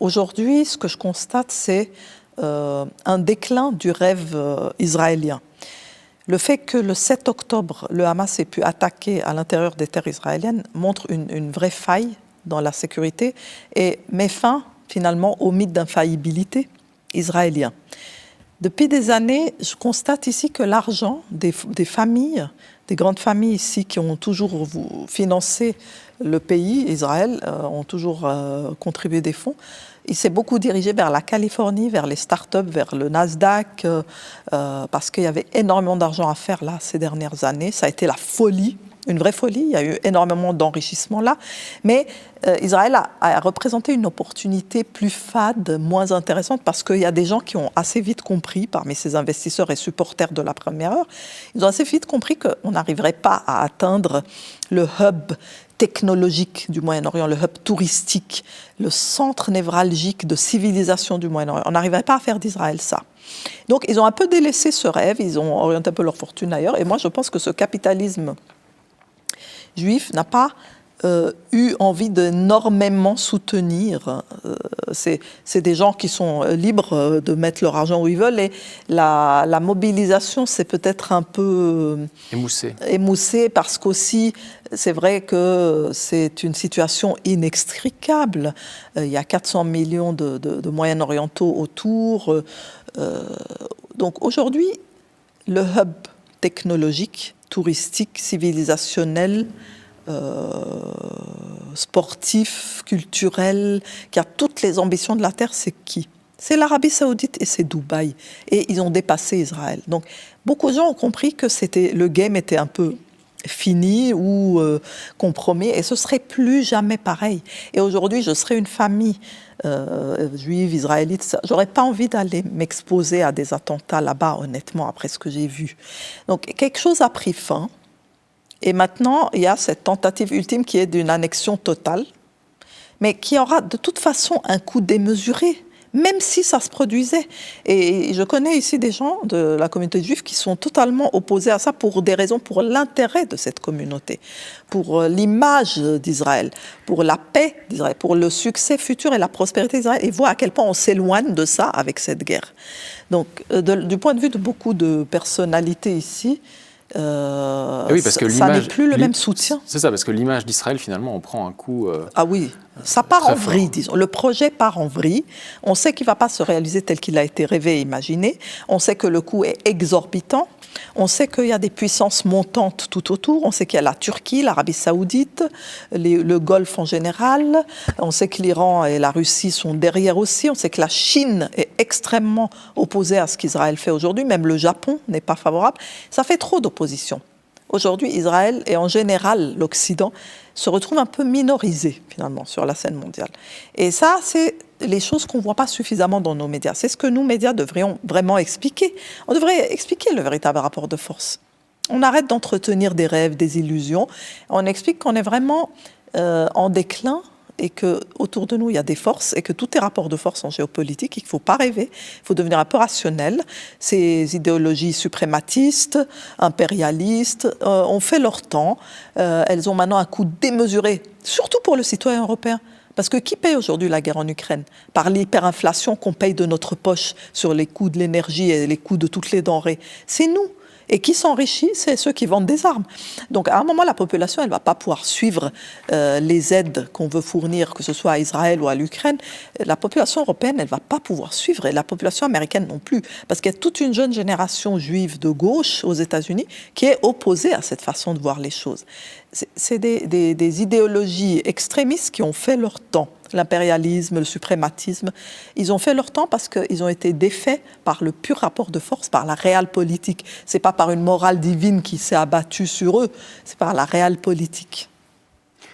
Aujourd'hui, ce que je constate, c'est un déclin du rêve israélien. Le fait que le 7 octobre, le Hamas ait pu attaquer à l'intérieur des terres israéliennes montre une vraie faille dans la sécurité et met fin finalement au mythe d'infaillibilité israélien. Depuis des années, je constate ici que l'argent des familles, des grandes familles ici qui ont toujours financé le pays, Israël, ont toujours contribué des fonds, il s'est beaucoup dirigé vers la Californie, vers les startups, vers le Nasdaq, parce qu'il y avait énormément d'argent à faire là ces dernières années. Ça a été la folie, une vraie folie. Il y a eu énormément d'enrichissement là. Mais Israël a représenté une opportunité plus fade, moins intéressante, parce qu'il y a des gens qui ont assez vite compris, parmi ces investisseurs et supporters de la première heure, ils ont assez vite compris qu'on n'arriverait pas à atteindre le hub technologique du Moyen-Orient, le hub touristique, le centre névralgique de civilisation du Moyen-Orient. On n'arriverait pas à faire d'Israël ça. Donc, ils ont un peu délaissé ce rêve, ils ont orienté un peu leur fortune ailleurs. Et moi, je pense que ce capitalisme juif n'a pas eu envie d'énormément soutenir. C'est des gens qui sont libres de mettre leur argent où ils veulent. Et la mobilisation, c'est peut-être un peu émoussé parce qu'aussi, c'est vrai que c'est une situation inextricable. Il y a 400 millions de Moyen-Orientaux autour. Donc aujourd'hui, le hub technologique, touristique, civilisationnel, sportif, culturel, qui a toutes les ambitions de la terre, c'est qui? C'est l'Arabie Saoudite et c'est Dubaï. Et ils ont dépassé Israël. Donc, beaucoup de gens ont compris que le game était un peu fini ou compromis, et ce serait plus jamais pareil. Et aujourd'hui, je serais une famille juive, israélite, j'aurais pas envie d'aller m'exposer à des attentats là-bas, honnêtement, après ce que j'ai vu. Donc, quelque chose a pris fin. Et maintenant, il y a cette tentative ultime qui est d'une annexion totale, mais qui aura de toute façon un coût démesuré, même si ça se produisait. Et je connais ici des gens de la communauté juive qui sont totalement opposés à ça pour des raisons, pour l'intérêt de cette communauté, pour l'image d'Israël, pour la paix d'Israël, pour le succès futur et la prospérité d'Israël, et voient à quel point on s'éloigne de ça avec cette guerre. Donc, du point de vue de beaucoup de personnalités ici, oui, parce que ça n'est plus le même soutien. C'est ça, parce que l'image d'Israël, finalement, on prend un coup. Ah oui, ça part en vrille, disons. Le projet part en vrille. On sait qu'il ne va pas se réaliser tel qu'il a été rêvé et imaginé. On sait que le coût est exorbitant. On sait qu'il y a des puissances montantes tout autour. On sait qu'il y a la Turquie, l'Arabie Saoudite, le Golfe en général. On sait que l'Iran et la Russie sont derrière aussi. On sait que la Chine est extrêmement opposée à ce qu'Israël fait aujourd'hui. Même le Japon n'est pas favorable. Ça fait trop d'opposition. Aujourd'hui, Israël et en général l'Occident se retrouvent un peu minorisés finalement sur la scène mondiale. Et ça, c'est les choses qu'on ne voit pas suffisamment dans nos médias. C'est ce que nous, médias, devrions vraiment expliquer. On devrait expliquer le véritable rapport de force. On arrête d'entretenir des rêves, des illusions. On explique qu'on est vraiment en déclin et qu'autour de nous, il y a des forces et que tout est rapport de force en géopolitique, il ne faut pas rêver, il faut devenir un peu rationnel. Ces idéologies suprématistes, impérialistes, ont fait leur temps. Elles ont maintenant un coût démesuré, surtout pour le citoyen européen. Parce que qui paye aujourd'hui la guerre en Ukraine? Par l'hyperinflation qu'on paye de notre poche sur les coûts de l'énergie et les coûts de toutes les denrées. C'est nous. Et qui s'enrichit, c'est ceux qui vendent des armes. Donc à un moment, la population, elle ne va pas pouvoir suivre les aides qu'on veut fournir, que ce soit à Israël ou à l'Ukraine. La population européenne, elle ne va pas pouvoir suivre, et la population américaine non plus. Parce qu'il y a toute une jeune génération juive de gauche aux États-Unis qui est opposée à cette façon de voir les choses. C'est des idéologies extrémistes qui ont fait leur temps. L'impérialisme, le suprématisme, ils ont fait leur temps parce qu'ils ont été défaits par le pur rapport de force, par la réelle politique. C'est pas par une morale divine qui s'est abattue sur eux, c'est par la réelle politique.